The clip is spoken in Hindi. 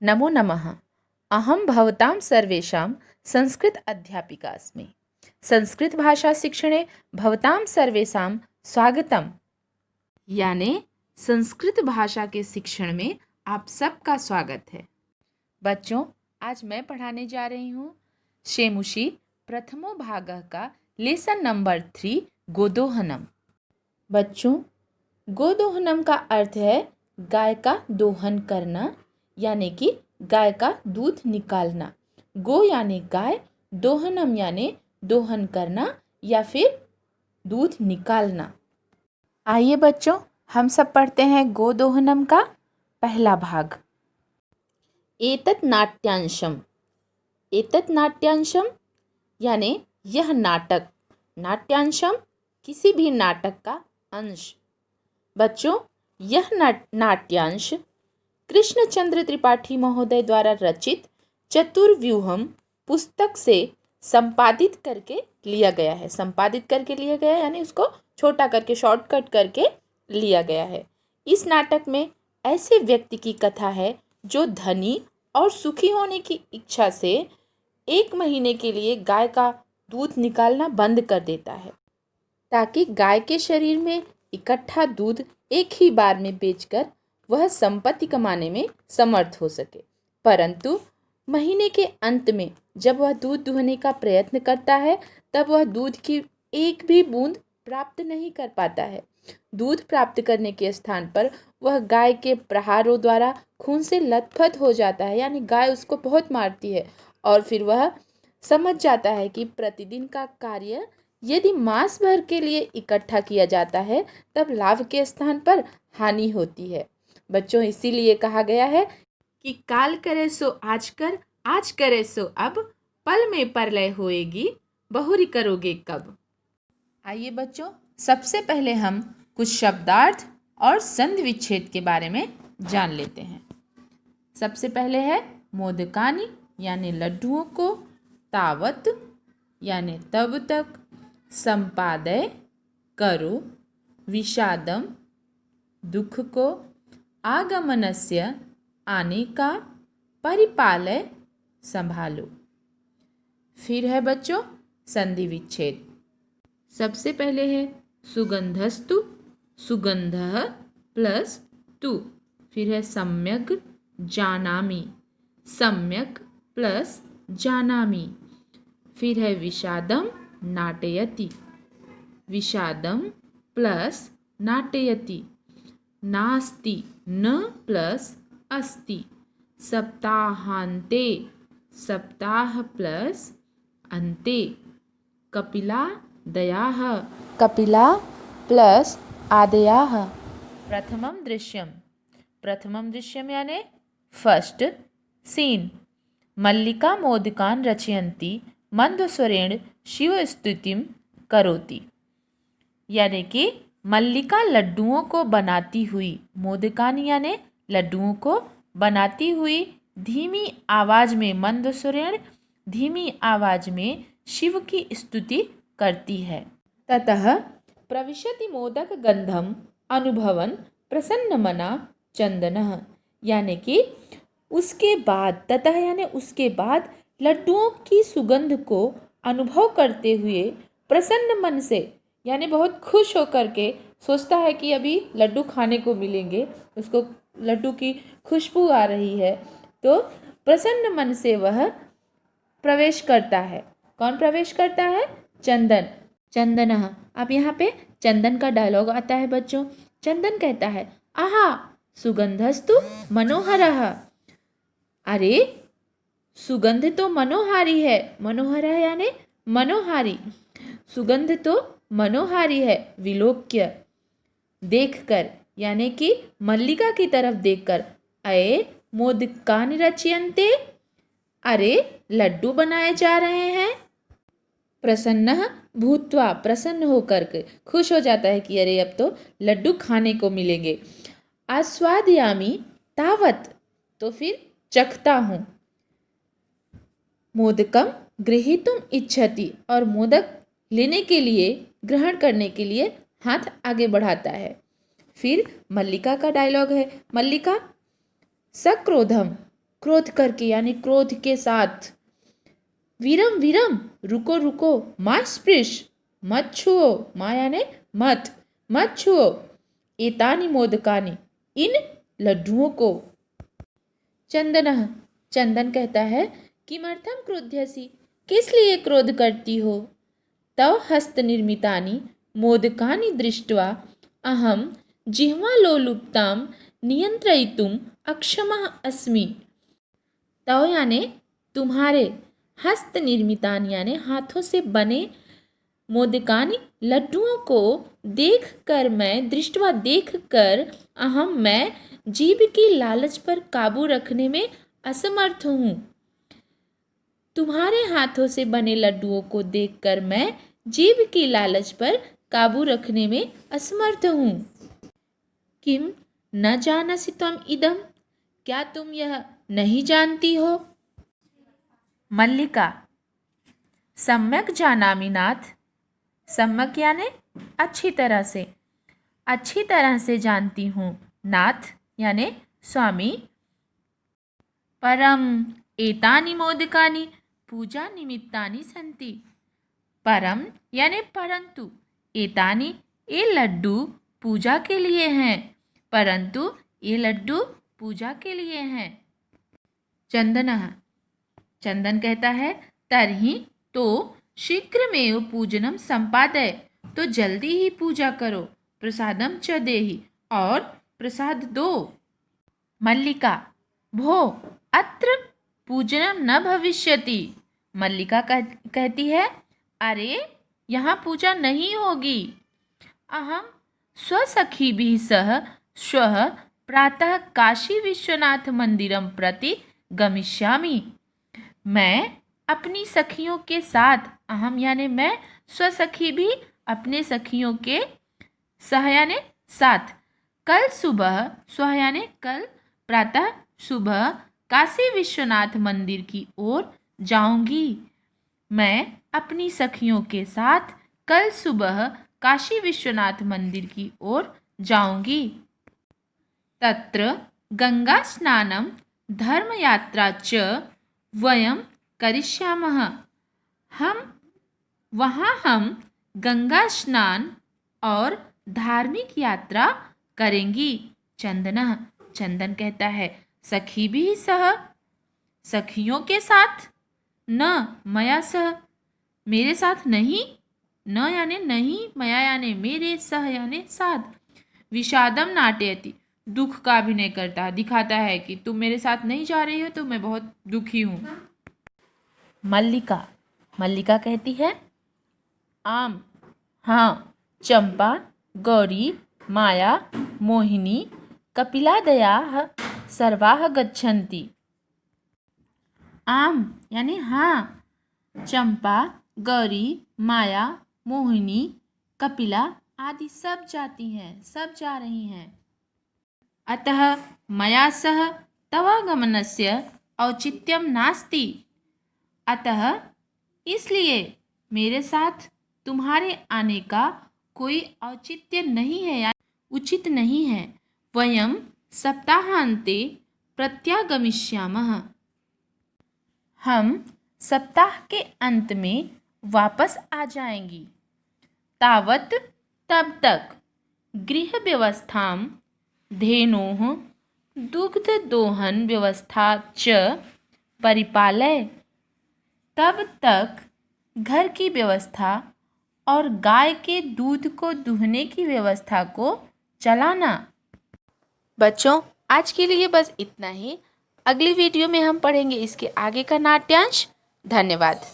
नमो नमः। अहं भवतां सर्वेषां संस्कृत अध्यापिका अस्मि। संस्कृतभाषाशिक्षणे भवतां सर्वेषां स्वागतम्। यानी संस्कृत भाषा के शिक्षण में आप सबका स्वागत है। बच्चों, आज मैं पढ़ाने जा रही हूँ शेमुषी प्रथमो भाग का लेसन नंबर 3 गोदोहनम। बच्चों, गोदोहनम का अर्थ है गाय का दोहन करना, यानी कि गाय का दूध निकालना। गो यानी गाय, दोहनम यानी दोहन करना या फिर दूध निकालना। आइए बच्चों, हम सब पढ़ते हैं गोदोहनम का पहला भाग। एतत् नाट्यांशम। एतत् नाट्यांशम यानी यह नाटक। नाट्यांशम किसी भी नाटक का अंश। बच्चों, यह नाट्यांश कृष्णचंद्र त्रिपाठी महोदय द्वारा रचित चतुर्व्यूहम पुस्तक से संपादित करके लिया गया है। संपादित करके लिया गया है यानी उसको छोटा करके, शॉर्टकट करके लिया गया है। इस नाटक में ऐसे व्यक्ति की कथा है जो धनी और सुखी होने की इच्छा से 1 महीने के लिए गाय का दूध निकालना बंद कर देता है, ताकि गाय के शरीर में इकट्ठा दूध एक ही बार में बेचकर वह संपत्ति कमाने में समर्थ हो सके। परंतु महीने के अंत में जब वह दूध दुहने का प्रयत्न करता है, तब वह दूध की एक भी बूंद प्राप्त नहीं कर पाता है। दूध प्राप्त करने के स्थान पर वह गाय के प्रहारों द्वारा खून से लथपथ हो जाता है, यानी गाय उसको बहुत मारती है। और फिर वह समझ जाता है कि प्रतिदिन का कार्य यदि मास भर के लिए इकट्ठा किया जाता है, तब लाभ के स्थान पर हानि होती है। बच्चों, इसीलिए कहा गया है कि काल करे सो आज कर, आज करे सो अब, पल में प्रलय होएगी, बहुरी करोगे कब। आइए बच्चों, सबसे पहले हम कुछ शब्दार्थ और संधि विच्छेद के बारे में जान लेते हैं। सबसे पहले है मोदकानी यानी लड्डुओं को, तावत यानी तब तक, संपादय करो, विषादम दुख को, आगमनस्य आने का, परिपालय संभालो। फिर है बच्चों संधि विच्छेद। सबसे पहले है सुगंधस्तु, सुगंधः प्लस तु। फिर है सम्यक जानामि, सम्यक प्लस जानामि। फिर है विषादम नाटयति, विषादम प्लस नाटयति। नास्ति न प्लस अस्ति। सप्ताहांते, सप्ताह प्लस अन्ते। कपिला दयाः, कपिला प्लस आदयाः। प्रथमं दृश्यम, प्रथमं दृश्यम यानी फर्स्ट सीन। मल्लिका मोदकान् रचयन्ती मंदस्वरेण शिवस्तुतिं करोति। यानी कि मल्लिका लड्डुओं को बनाती हुई, मोदकान यानी लड्डुओं को बनाती हुई धीमी आवाज में, मंदस्वरेण धीमी आवाज में शिव की स्तुति करती है। ततः प्रविशति मोदक गंधम अनुभवन प्रसन्नमना चंदनः। यानी कि उसके बाद, ततः यानी उसके बाद लड्डुओं की सुगंध को अनुभव करते हुए प्रसन्न मन से, यानी बहुत खुश होकर के सोचता है कि अभी लड्डू खाने को मिलेंगे, उसको लड्डू की खुशबू आ रही है, तो प्रसन्न मन से वह प्रवेश करता है। कौन प्रवेश करता है? चंदन। चंदनः। अब यहाँ पे चंदन का डायलॉग आता है बच्चों। चंदन कहता है, आहा सुगंधस्तु मनोहरः। अरे सुगंध तो मनोहारी है। मनोहर यानी मनोहारी। सुगंध तो मनोहारी है। विलोक्य देखकर, यानी कि मल्लिका की तरफ देखकर। अये मोदकानि रचयन्ते, अरे लड्डू बनाए जा रहे हैं। प्रसन्नः भूत्वा, प्रसन्न होकर के खुश हो जाता है कि अरे अब तो लड्डू खाने को मिलेंगे। आस्वादयामि तावत, तो फिर चखता हूँ। मोदकम गृहीतुम इच्छति, और मोदक लेने के लिए, ग्रहण करने के लिए हाथ आगे बढ़ाता है। फिर मल्लिका का डायलॉग है। मल्लिका सक्रोधम, क्रोध करके यानी क्रोध के साथ। वीरम वीरम, रुको रुको, मा स्पृश, मत छुओ, मा यानी मत, मत छुओ, एतानि मोदकानि, इन लड्डुओं को। चंदन, चंदन कहता है, किमर्थम क्रोध्यसि, किस लिए क्रोध करती हो। तव हस्त निर्मितानि मोदकानि दृष्ट्वा अहम जिह्वालोलुप्तां नियंत्रयितुम अक्षमः अस्मि। तव यानी तुम्हारे, हस्त निर्मितानि यानी हाथों से बने, मोदकानि लड्डुओं को देखकर मैं, दृष्टवा देखकर, अहम मैं, जीभ की लालच पर काबू रखने में असमर्थ हूँ। तुम्हारे हाथों से बने लड्डुओं को देखकर मैं जीभ की लालच पर काबू रखने में असमर्थ हूँ। किम न जानसि त्वम इदम, क्या तुम यह नहीं जानती हो। मल्लिका, सम्यक जानामि नाथ, सम्यक यानी अच्छी तरह से, अच्छी तरह से जानती हूँ। नाथ यानी स्वामी। परम एतानि मोदकानि पूजा निमित्तानि सन्ति। परम यानी परंतु, एतानि ये लड्डू पूजा के लिए हैं, परंतु ये लड्डू पूजा के लिए हैं। चंदनः, चंदन कहता है, तर्हि तो शीघ्रमेव पूजनम संपादय, तो जल्दी ही पूजा करो। प्रसादम च देहि, और प्रसाद दो। मल्लिका, भो अत्र पूजनम न भविष्यति। मल्लिका कहती है, अरे यहाँ पूजा नहीं होगी। अहम स्वसखीभिः सह श्वः प्रातः काशी विश्वनाथ मंदिरम प्रति गमिष्यामि। मैं अपनी सखियों के साथ, अहम यानी मैं, स्वसखी भी अपने सखियों के, सह यानी साथ, कल सुबह, स्व यानी कल, प्रातः सुबह, काशी विश्वनाथ मंदिर की ओर जाऊंगी। मैं अपनी सखियों के साथ कल सुबह काशी विश्वनाथ मंदिर की ओर जाऊंगी। तत्र गंगा स्नानम धर्मयात्रा च वयम करिष्यामः। हम गंगा स्नान और धार्मिक यात्रा करेंगी। चंदन, चंदन कहता है, सखी भी सह, सखियों के साथ, न मया सह, मेरे साथ नहीं, न यानी नहीं, मया यानी मेरे, सह यानी साथ। विषादम नाटयति, दुख का अभिनय करता, दिखाता है कि तुम मेरे साथ नहीं जा रही हो तो मैं बहुत दुखी हूँ। मल्लिका, मल्लिका कहती है, आम, हाँ, चंपा, गौरी, माया, मोहिनी, कपिलादयाः सर्वाः गच्छन्ति। आम यानी हाँ, चंपा, गौरी, माया, मोहिनी, कपिला आदि सब जाती हैं, सब जा रही हैं। अतः मया सह तवागमनस्य औचित्यम नास्ति। अतः इसलिए मेरे साथ तुम्हारे आने का कोई औचित्य नहीं है या उचित नहीं है। वयम सप्ताहांते प्रत्यागमिष्यामः। हम सप्ताह के अंत में वापस आ जाएंगी। तावत, तब तक, गृह व्यवस्थां धेनोः दुग्ध दोहन व्यवस्था च परिपालय। तब तक घर की व्यवस्था और गाय के दूध को दूहने की व्यवस्था को चलाना। बच्चों, आज के लिए बस इतना ही। अगली वीडियो में हम पढ़ेंगे इसके आगे का नाट्यांश। धन्यवाद।